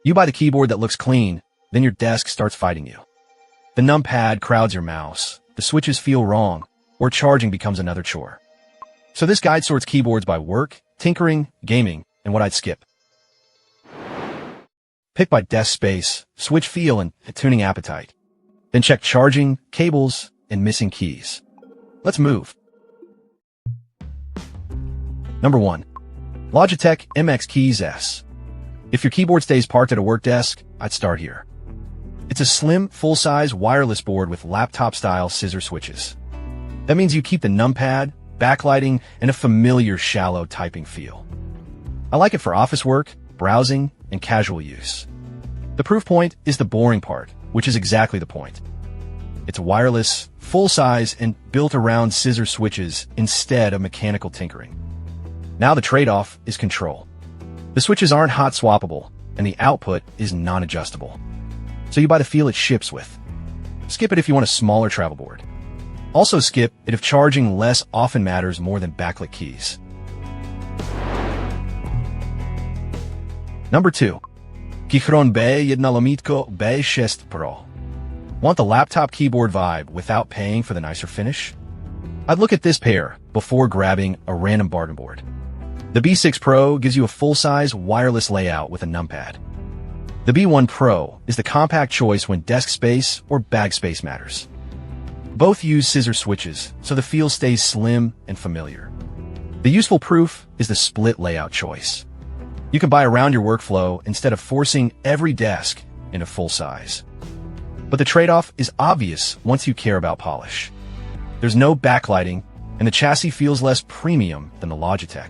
You buy the keyboard that looks clean, then your desk starts fighting you. The numpad crowds your mouse, the switches feel wrong, or charging becomes another chore. So this guide sorts keyboards by work, tinkering, gaming, and what I'd skip. Pick by desk space, switch feel, and tuning appetite. Then check charging, cables, and missing keys. Let's move. Number 1. Logitech MX Keys S. If your keyboard stays parked at a work desk, I'd start here. It's a slim, full-size wireless board with laptop-style scissor switches. That means you keep the numpad, backlighting, and a familiar shallow typing feel. I like it for office work, browsing, and casual use. The proof point is the boring part, which is exactly the point. It's wireless, full-size, and built around scissor switches instead of mechanical tinkering. Now the trade-off is control. The switches aren't hot swappable, and the output is non-adjustable. So you buy the feel it ships with. Skip it if you want a smaller travel board. Also skip it if charging less often matters more than backlit keys. Number 2. Keychron B1 Lemokey P1 HE. Want the laptop keyboard vibe without paying for the nicer finish? I'd look at this pair before grabbing a random bargain board. The B6 Pro gives you a full-size wireless layout with a numpad. The B1 Pro is the compact choice when desk space or bag space matters. Both use scissor switches, so the feel stays slim and familiar. The useful proof is the split layout choice. You can buy around your workflow instead of forcing every desk into full size. But the trade-off is obvious once you care about polish. There's no backlighting, and the chassis feels less premium than the Logitech.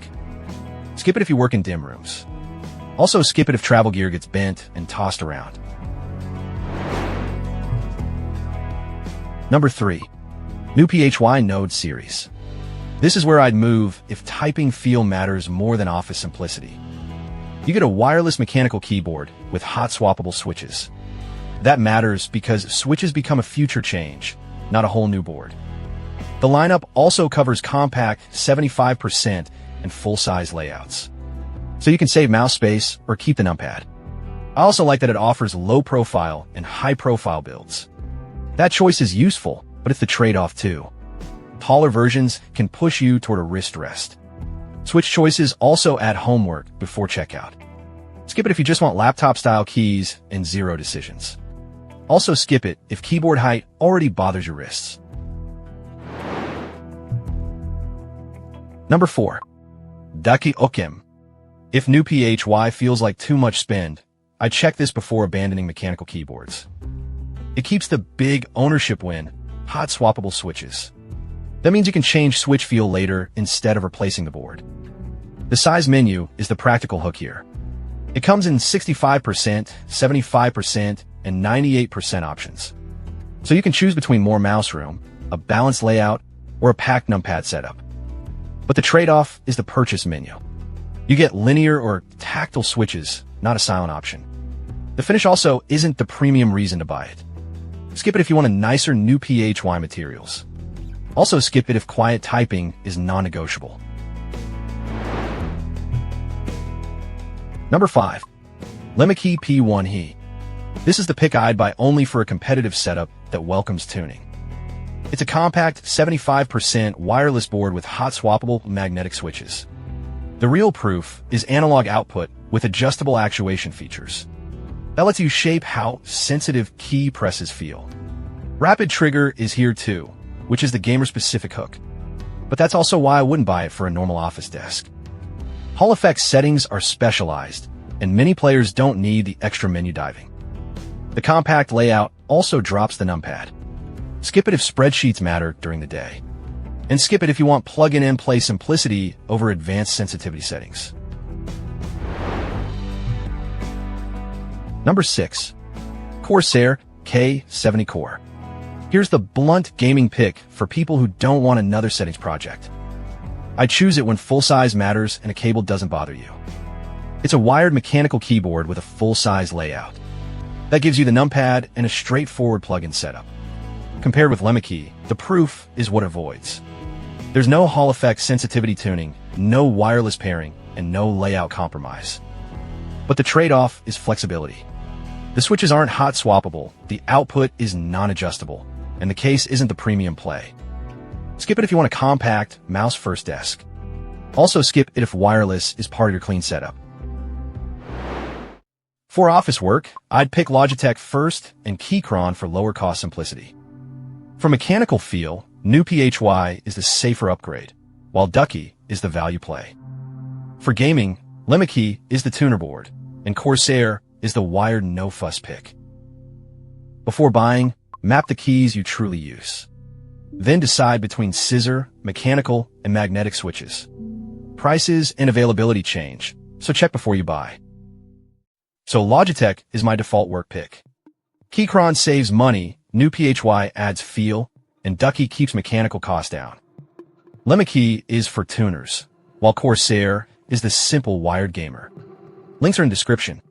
Skip it if you work in dim rooms. Also skip it if travel gear gets bent and tossed around. Number 3. NuPhy Node Series. This is where I'd move if typing feel matters more than office simplicity. You get a wireless mechanical keyboard with hot swappable switches. That matters because switches become a future change, not a whole new board. The lineup also covers compact 75% and full-size layouts. So you can save mouse space or keep the numpad. I also like that it offers low-profile and high-profile builds. That choice is useful, but it's the trade-off too. Taller versions can push you toward a wrist rest. Switch choices also add homework before checkout. Skip it if you just want laptop-style keys and zero decisions. Also skip it if keyboard height already bothers your wrists. Number 4. Ducky OK-M. If NuPhy HE feels like too much spend, I check this before abandoning mechanical keyboards. It keeps the big ownership win, hot swappable switches. That means you can change switch feel later instead of replacing the board. The size menu is the practical hook here. It comes in 65%, 75%, and 98% options. So you can choose between more mouse room, a balanced layout, or a packed numpad setup. But the trade-off is the purchase menu. You get linear or tactile switches, not a silent option. The finish also isn't the premium reason to buy it. Skip it if you want a nicer NuPhy HE materials. Also skip it if quiet typing is non-negotiable. Number 5. Lemokey P1 HE. This is the pick I'd buy only for a competitive setup that welcomes tuning. It's a compact 75% wireless board with hot swappable magnetic switches. The real proof is analog output with adjustable actuation features. That lets you shape how sensitive key presses feel. Rapid trigger is here too, which is the gamer-specific hook. But that's also why I wouldn't buy it for a normal office desk. Hall effect settings are specialized, and many players don't need the extra menu diving. The compact layout also drops the numpad. Skip it if spreadsheets matter during the day. And skip it if you want plug-in-and-play simplicity over advanced sensitivity settings. Number 6. Corsair K70 CORE. Here's the blunt gaming pick for people who don't want another settings project. I choose it when full size matters and a cable doesn't bother you. It's a wired mechanical keyboard with a full-size layout. That gives you the numpad and a straightforward plug-in setup. Compared with Lemokey, the proof is what it avoids. There's no Hall effect sensitivity tuning, no wireless pairing, and no layout compromise. But the trade-off is flexibility. The switches aren't hot swappable, the output is non-adjustable, and the case isn't the premium play. Skip it if you want a compact, mouse-first desk. Also skip it if wireless is part of your clean setup. For office work, I'd pick Logitech first and Keychron for lower cost simplicity. For mechanical feel, NuPhy HE is the safer upgrade, while Ducky is the value play. For gaming, Lemokey is the tuner board, and Corsair is the wired no-fuss pick. Before buying, map the keys you truly use. Then decide between Scissor, mechanical, and magnetic switches. Prices and availability change, so check before you buy. So Logitech is my default work pick. Keychron saves money, NuPhy HE adds feel, and Ducky keeps mechanical costs down. Lemokey is for tuners, while Corsair is the simple wired gamer. Links are in description.